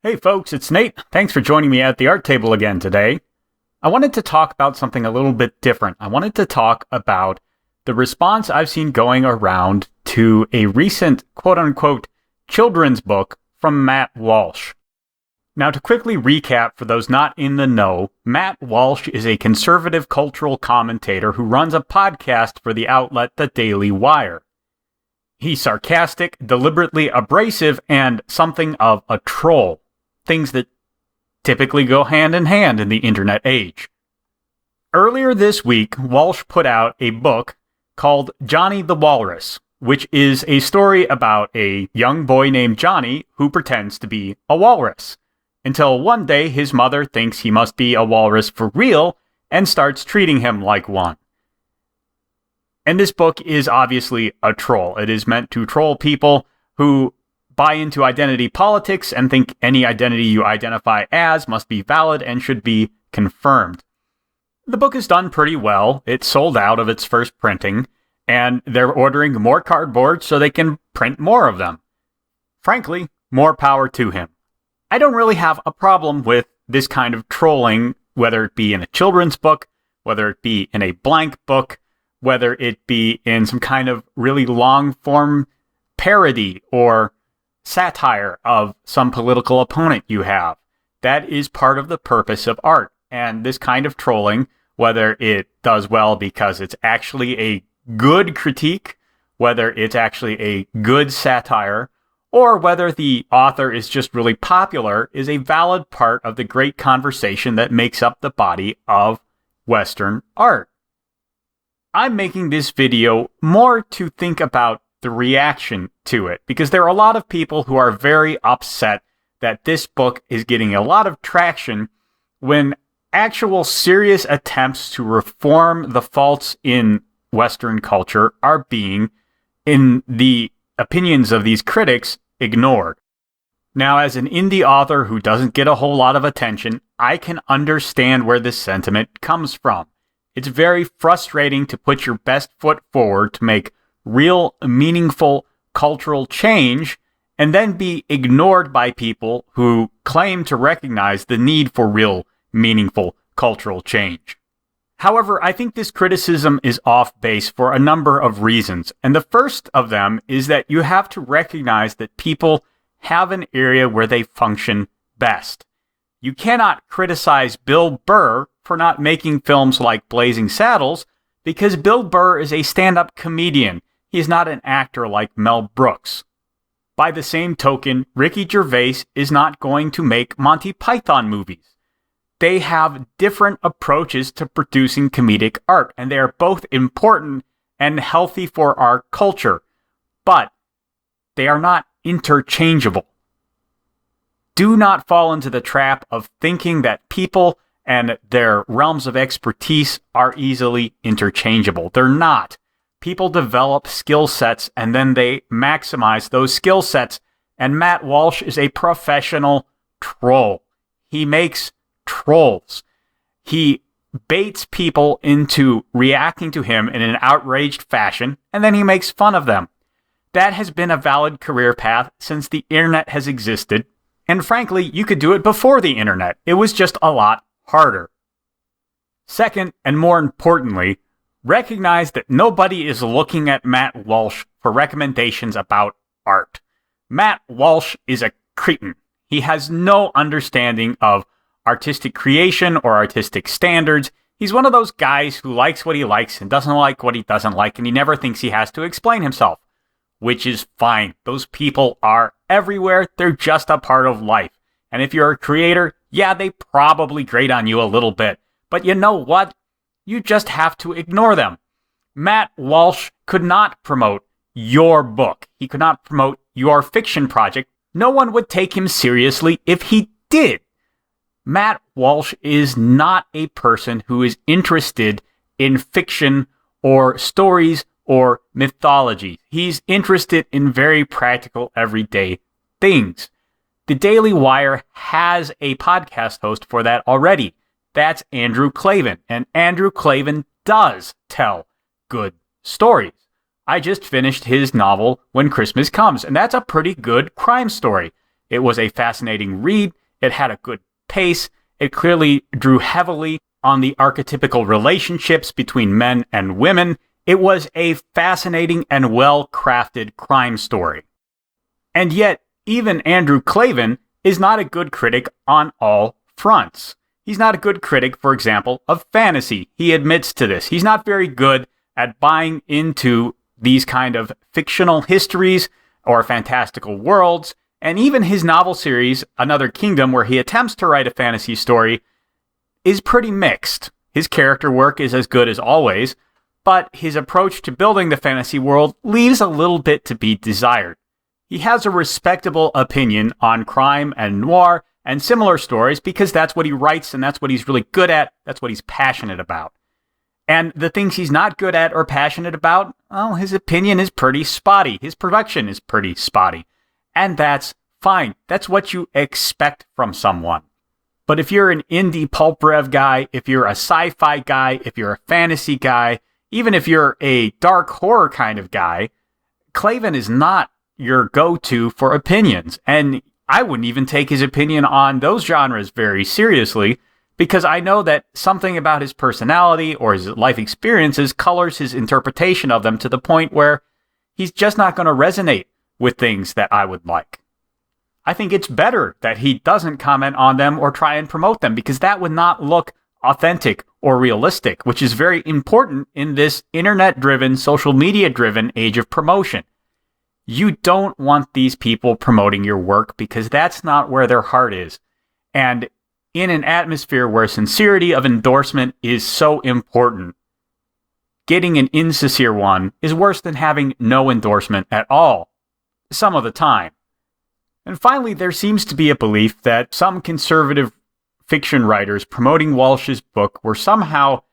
Hey folks, it's Nate. Thanks for joining me at the art table again today. I wanted to talk about something a little bit different. I wanted to talk about the response I've seen going around to a recent quote-unquote children's book from Matt Walsh. Now, to quickly recap for those not in the know, Matt Walsh is a conservative cultural commentator who runs a podcast for the outlet The Daily Wire. He's sarcastic, deliberately abrasive, and something of a troll. Things that typically go hand in hand in the internet age. Earlier this week, Walsh put out a book called Johnny the Walrus, which is a story about a young boy named Johnny who pretends to be a walrus, until one day his mother thinks he must be a walrus for real and starts treating him like one. And this book is obviously a troll. It is meant to troll people who buy into identity politics and think any identity you identify as must be valid and should be confirmed. The book is done pretty well. It sold out of its first printing, and they're ordering more cardboard so they can print more of them. Frankly, more power to him. I don't really have a problem with this kind of trolling, whether it be in a children's book, whether it be in a blank book, whether it be in some kind of really long-form parody or satire of some political opponent you have. That is part of the purpose of art. And this kind of trolling, whether it does well because it's actually a good critique, whether it's actually a good satire, or whether the author is just really popular, is a valid part of the great conversation that makes up the body of Western art. I'm making this video more to think about the reaction to it, because there are a lot of people who are very upset that this book is getting a lot of traction when actual serious attempts to reform the faults in Western culture are being, in the opinions of these critics, ignored. Now, as an indie author who doesn't get a whole lot of attention, I can understand where this sentiment comes from. It's very frustrating to put your best foot forward to make real, meaningful cultural change and then be ignored by people who claim to recognize the need for real, meaningful cultural change. However, I think this criticism is off base for a number of reasons, and the first of them is that you have to recognize that people have an area where they function best. You cannot criticize Bill Burr for not making films like Blazing Saddles because Bill Burr is a stand-up comedian. He's not an actor like Mel Brooks. By the same token, Ricky Gervais is not going to make Monty Python movies. They have different approaches to producing comedic art, and they are both important and healthy for our culture, but they are not interchangeable. Do not fall into the trap of thinking that people and their realms of expertise are easily interchangeable. They're not. People develop skill sets and then they maximize those skill sets. And Matt Walsh is a professional troll. He makes trolls. He baits people into reacting to him in an outraged fashion, and then he makes fun of them. That has been a valid career path since the internet has existed. And frankly, you could do it before the internet. It was just a lot harder. Second, and more importantly, recognize that nobody is looking at Matt Walsh for recommendations about art. Matt Walsh is a cretin. He has no understanding of artistic creation or artistic standards. He's one of those guys who likes what he likes and doesn't like what he doesn't like, and he never thinks he has to explain himself, which is fine. Those people are everywhere. They're just a part of life. And if you're a creator, yeah, they probably grate on you a little bit. But you know what? You just have to ignore them. Matt Walsh could not promote your book. He could not promote your fiction project. No one would take him seriously if he did. Matt Walsh is not a person who is interested in fiction or stories or mythology. He's interested in very practical, everyday things. The Daily Wire has a podcast host for that already. That's Andrew Klavan, and Andrew Klavan does tell good stories. I just finished his novel, When Christmas Comes, and that's a pretty good crime story. It was a fascinating read. It had a good pace. It clearly drew heavily on the archetypical relationships between men and women. It was a fascinating and well-crafted crime story. And yet, even Andrew Klavan is not a good critic on all fronts. He's not a good critic, for example, of fantasy. He admits to this. He's not very good at buying into these kind of fictional histories or fantastical worlds. And even his novel series, Another Kingdom, where he attempts to write a fantasy story, is pretty mixed. His character work is as good as always, but his approach to building the fantasy world leaves a little bit to be desired. He has a respectable opinion on crime and noir and similar stories because that's what he writes and that's what he's really good at. That's what he's passionate about. And the things he's not good at or passionate about, well, his opinion is pretty spotty. His production is pretty spotty. And that's fine. That's what you expect from someone. But if you're an indie pulp rev guy, if you're a sci-fi guy, if you're a fantasy guy, even if you're a dark horror kind of guy, Klavan is not your go-to for opinions. And I wouldn't even take his opinion on those genres very seriously, because I know that something about his personality or his life experiences colors his interpretation of them to the point where he's just not going to resonate with things that I would like. I think it's better that he doesn't comment on them or try and promote them, because that would not look authentic or realistic, which is very important in this internet-driven, social media-driven age of promotion. You don't want these people promoting your work because that's not where their heart is. And in an atmosphere where sincerity of endorsement is so important, getting an insincere one is worse than having no endorsement at all, some of the time. And finally, there seems to be a belief that some conservative fiction writers promoting Walsh's book were somehow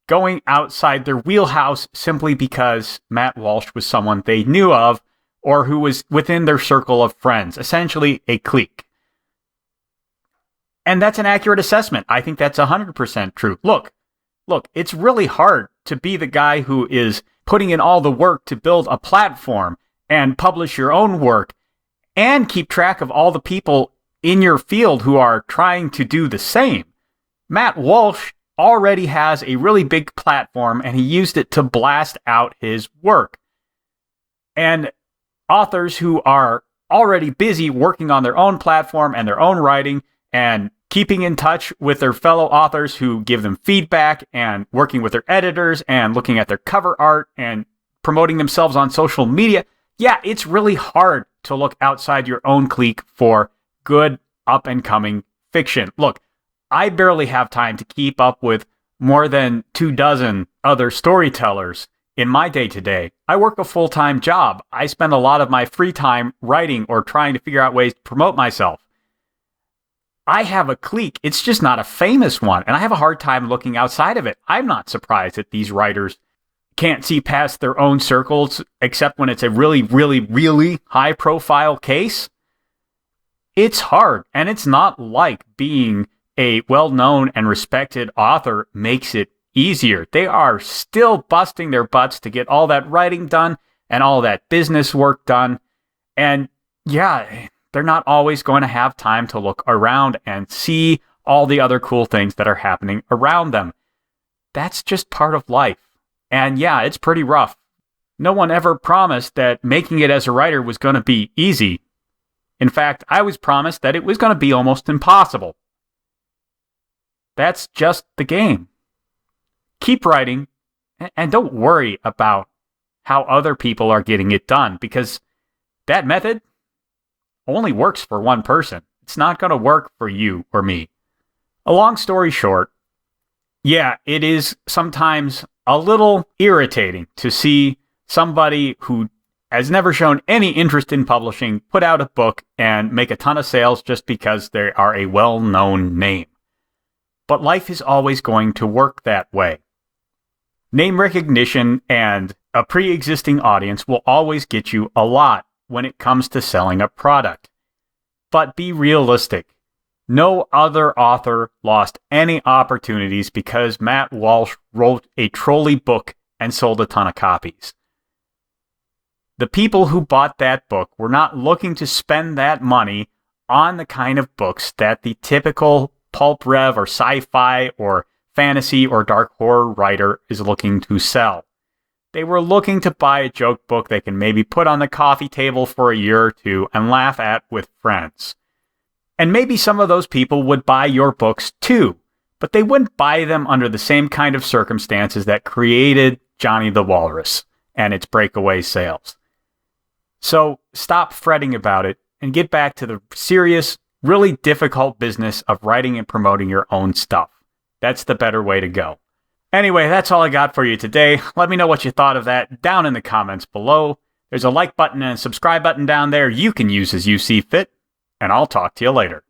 going outside their wheelhouse simply because Matt Walsh was someone they knew of or who was within their circle of friends, essentially a clique. And that's an accurate assessment. I think that's 100% true. Look, it's really hard to be the guy who is putting in all the work to build a platform and publish your own work and keep track of all the people in your field who are trying to do the same. Matt Walsh already has a really big platform, and he used it to blast out his work. And authors who are already busy working on their own platform and their own writing and keeping in touch with their fellow authors who give them feedback and working with their editors and looking at their cover art and promoting themselves on social media. Yeah, it's really hard to look outside your own clique for good up-and-coming fiction. Look, I barely have time to keep up with more than 24 other storytellers in my day-to-day. I work a full-time job. I spend a lot of my free time writing or trying to figure out ways to promote myself. I have a clique. It's just not a famous one, and I have a hard time looking outside of it. I'm not surprised that these writers can't see past their own circles, except when it's a really, really, really high-profile case. It's hard, and it's not like being a well-known and respected author makes it easier. They are still busting their butts to get all that writing done and all that business work done. And yeah, they're not always going to have time to look around and see all the other cool things that are happening around them. That's just part of life. And yeah, it's pretty rough. No one ever promised that making it as a writer was going to be easy. In fact, I was promised that it was going to be almost impossible. That's just the game. Keep writing, and don't worry about how other people are getting it done, because that method only works for one person. It's not going to work for you or me. A long story short, yeah, it is sometimes a little irritating to see somebody who has never shown any interest in publishing put out a book and make a ton of sales just because they are a well-known name. But life is always going to work that way. Name recognition and a pre-existing audience will always get you a lot when it comes to selling a product. But be realistic. No other author lost any opportunities because Matt Walsh wrote a trolley book and sold a ton of copies. The people who bought that book were not looking to spend that money on the kind of books that the typical pulp rev or sci-fi or fantasy or dark horror writer is looking to sell. They were looking to buy a joke book they can maybe put on the coffee table for a year or two and laugh at with friends. And maybe some of those people would buy your books too, but they wouldn't buy them under the same kind of circumstances that created Johnny the Walrus and its breakaway sales. So stop fretting about it and get back to the serious, really difficult business of writing and promoting your own stuff. That's the better way to go. Anyway, that's all I got for you today. Let me know what you thought of that down in the comments below. There's a like button and a subscribe button down there you can use as you see fit, and I'll talk to you later.